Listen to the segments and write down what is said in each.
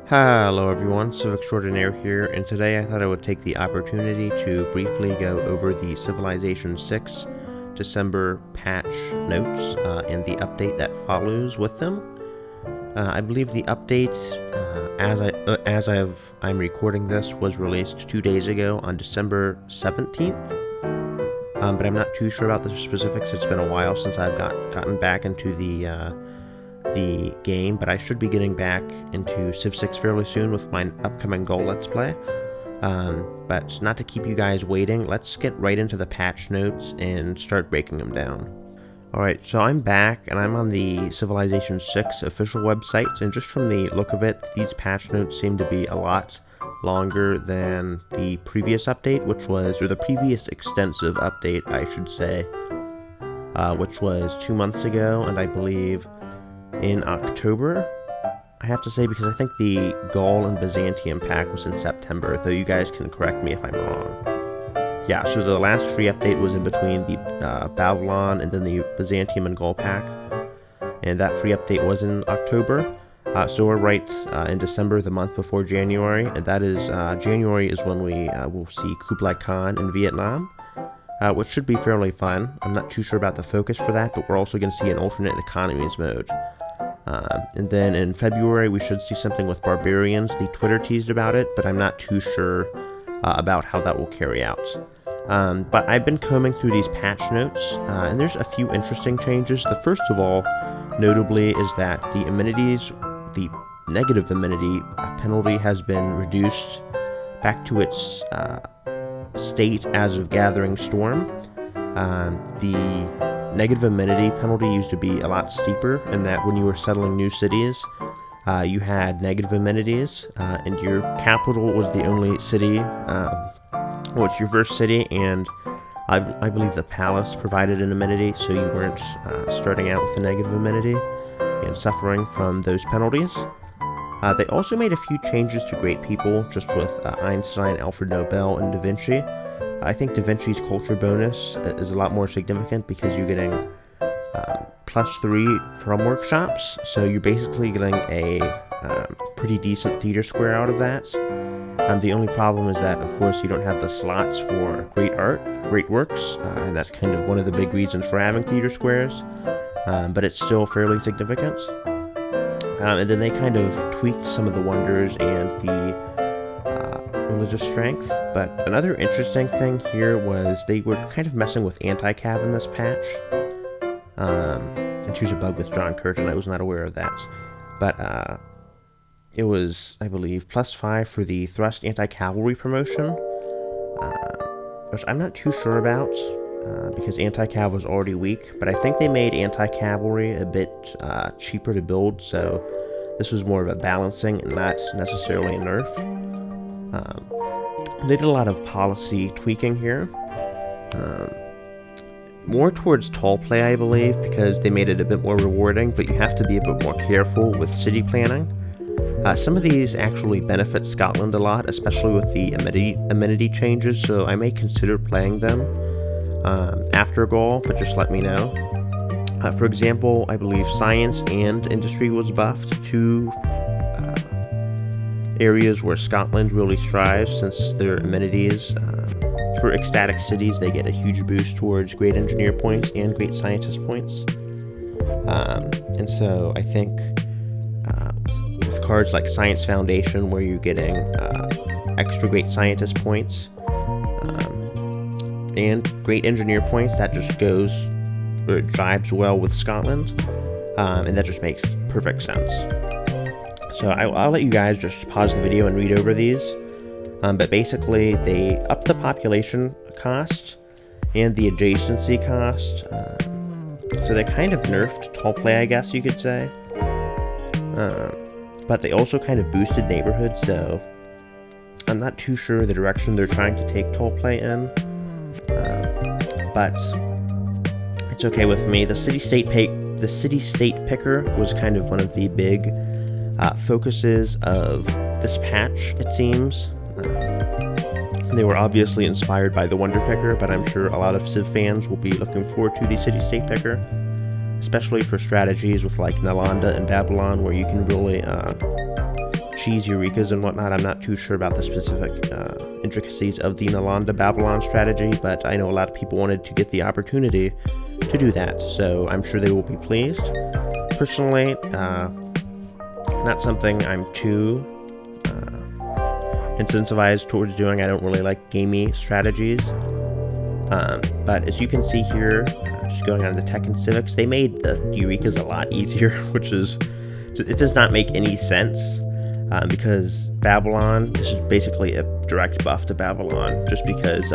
Hello everyone, Civ Extraordinaire here, and today I thought I would take the opportunity to briefly go over the Civilization 6 December patch notes and the update that follows with them. I believe the update, I'm recording this, was released 2 days ago on December 17th, but I'm not too sure about the specifics. It's been a while since I've gotten back into the game, but I should be getting back into Civ 6 fairly soon with my upcoming goal Let's Play. But not to keep you guys waiting, let's get right into the patch notes and start breaking them down. Alright, so I'm back, and I'm on the Civilization 6 official website, and just from the look of it, these patch notes seem to be a lot longer than the previous update, or the previous extensive update, I should say, which was 2 months ago, and I believe in October, I have to say, because I think the Gaul and Byzantium pack was in September, though you guys can correct me if I'm wrong. Yeah, so the last free update was in between the Babylon and then the Byzantium and Gaul pack, and that free update was in October. So we're right in December, the month before January, and that is, January is when we will see Kublai Khan in Vietnam, which should be fairly fun. I'm not too sure about the focus for that, but we're also going to see an alternate economies mode. And then in February, we should see something with barbarians. The Twitter teased about it, but I'm not too sure about how that will carry out. But I've been combing through these patch notes, and there's a few interesting changes. The first of all, notably, is that the amenities, the negative amenity penalty has been reduced back to its state as of Gathering Storm. The negative amenity penalty used to be a lot steeper, in that when you were settling new cities, you had negative amenities, and your capital was the only city, it's your first city, and I believe the palace provided an amenity, so you weren't starting out with a negative amenity and suffering from those penalties. They also made a few changes to Great People, just with Einstein, Alfred Nobel, and Da Vinci. I think Da Vinci's culture bonus is a lot more significant because you're getting +3 from workshops, so you're basically getting a pretty decent theater square out of that. The only problem is that, of course, you don't have the slots for great art, great works, and that's kind of one of the big reasons for having theater squares, but it's still fairly significant. And then they kind of tweaked some of the wonders and the religious strength, but another interesting thing here was they were kind of messing with anti-cav in this patch. And here's a bug with John Curtin, I was not aware of that. But it was, I believe, +5 for the thrust anti-cavalry promotion, which I'm not too sure about, because anti-cav was already weak, but I think they made anti-cavalry a bit cheaper to build, so this was more of a balancing and not necessarily a nerf. They did a lot of policy tweaking here, more towards tall play, I believe, because they made it a bit more rewarding, but you have to be a bit more careful with city planning. Some of these actually benefit Scotland a lot, especially with the amenity changes, so I may consider playing them after Gaul, but just let me know. For example, I believe science and industry was buffed, two areas where Scotland really strives since their amenities. For ecstatic cities, they get a huge boost towards great engineer points and great scientist points. And so I think with cards like Science Foundation, where you're getting extra great scientist points and great engineer points, that just goes, or it jives well with Scotland, and that just makes perfect sense. So I'll let you guys just pause the video and read over these, but basically they upped the population cost and the adjacency cost, so they kind of nerfed tall play, I guess you could say, but they also kind of boosted neighborhoods, so I'm not too sure the direction they're trying to take tall play in, but it's okay with me. The city-state picker was kind of one of the big focuses of this patch, it seems. They were obviously inspired by the Wonder Picker, but I'm sure a lot of Civ fans will be looking forward to the City-State Picker, especially for strategies with like Nalanda and Babylon, where you can really cheese Eureka's and whatnot. I'm not too sure about the specific intricacies of the Nalanda Babylon strategy, but I know a lot of people wanted to get the opportunity to do that, so I'm sure they will be pleased. Personally, not something I'm too incentivized towards doing. I don't really like gamey strategies. But as you can see here, just going on to Tech and Civics, they made the Eureka's a lot easier, which is, it does not make any sense, because Babylon, this is basically a direct buff to Babylon, just because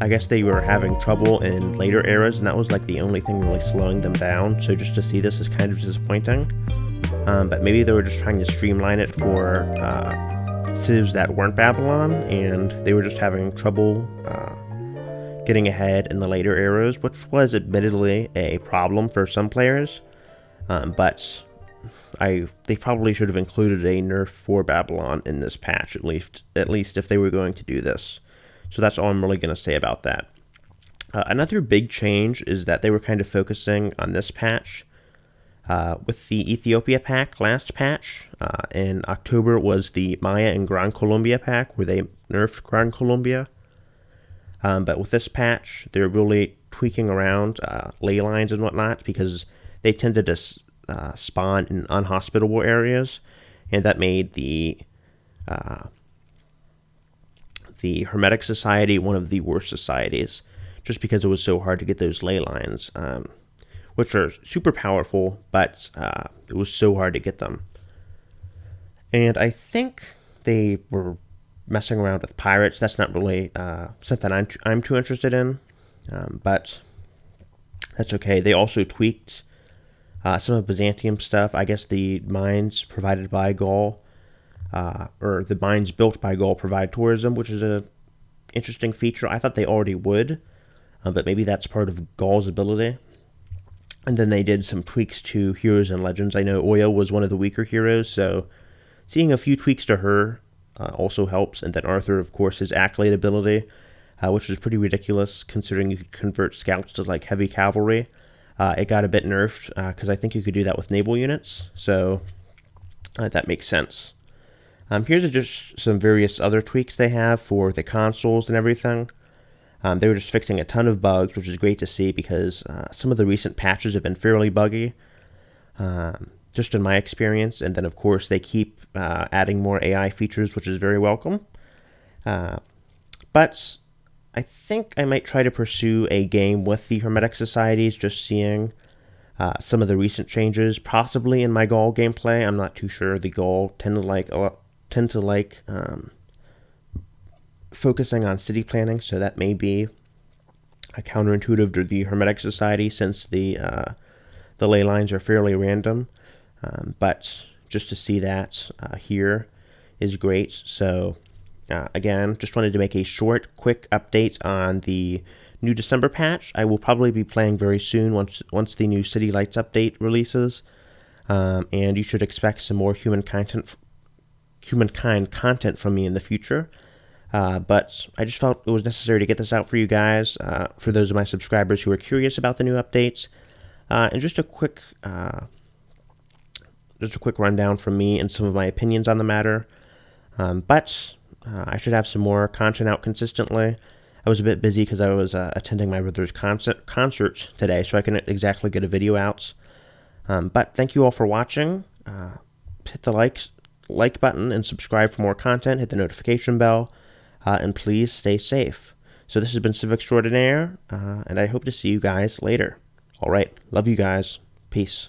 I guess they were having trouble in later eras, and that was like the only thing really slowing them down, so just to see this is kind of disappointing. But maybe they were just trying to streamline it for civs that weren't Babylon, and they were just having trouble getting ahead in the later eras, which was admittedly a problem for some players, but they probably should have included a nerf for Babylon in this patch, at least if they were going to do this. So that's all I'm really going to say about that. Another big change is that they were kind of focusing on this patch with the Ethiopia pack last patch. In October was the Maya and Gran Colombia pack, where they nerfed Gran Colombia. But with this patch, they're really tweaking around ley lines and whatnot, because they tended to spawn in unhospitable areas, and that made the Hermetic Society one of the worst societies, just because it was so hard to get those ley lines, which are super powerful, but it was so hard to get them. And I think they were messing around with pirates. That's not really something I'm too interested in, but that's okay. They also tweaked some of Byzantium stuff. I guess the mines provided by Gaul, or the mines built by Gaul, provide tourism, which is an interesting feature. I thought they already would, but maybe that's part of Gaul's ability. And then they did some tweaks to heroes and legends. I know Oya was one of the weaker heroes, so seeing a few tweaks to her also helps. And then Arthur, of course, his Accolade ability, which is pretty ridiculous considering you could convert scouts to like heavy cavalry. It got a bit nerfed because I think you could do that with naval units, so that makes sense. Here's just some various other tweaks they have for the consoles and everything. They were just fixing a ton of bugs, which is great to see, because some of the recent patches have been fairly buggy, just in my experience. And then, of course, they keep adding more AI features, which is very welcome. But I think I might try to pursue a game with the Hermetic Societies, just seeing some of the recent changes, possibly in my Gaul gameplay. I'm not too sure. The Gaul tend to like focusing on city planning, so that may be a counterintuitive to the Hermetic Society, since the ley lines are fairly random. But just to see that here is great. So again, just wanted to make a short, quick update on the new December patch. I will probably be playing very soon once the new City Lights update releases, and you should expect some more humankind content from me in the future. But I just felt it was necessary to get this out for you guys, for those of my subscribers who are curious about the new updates. And just a quick rundown from me and some of my opinions on the matter. But I should have some more content out consistently. I was a bit busy because I was attending my brother's concert today, so I couldn't exactly get a video out. But thank you all for watching. Hit the like button and subscribe for more content. Hit the notification bell. And please stay safe. So this has been Civ Extraordinaire, and I hope to see you guys later. All right, love you guys. Peace.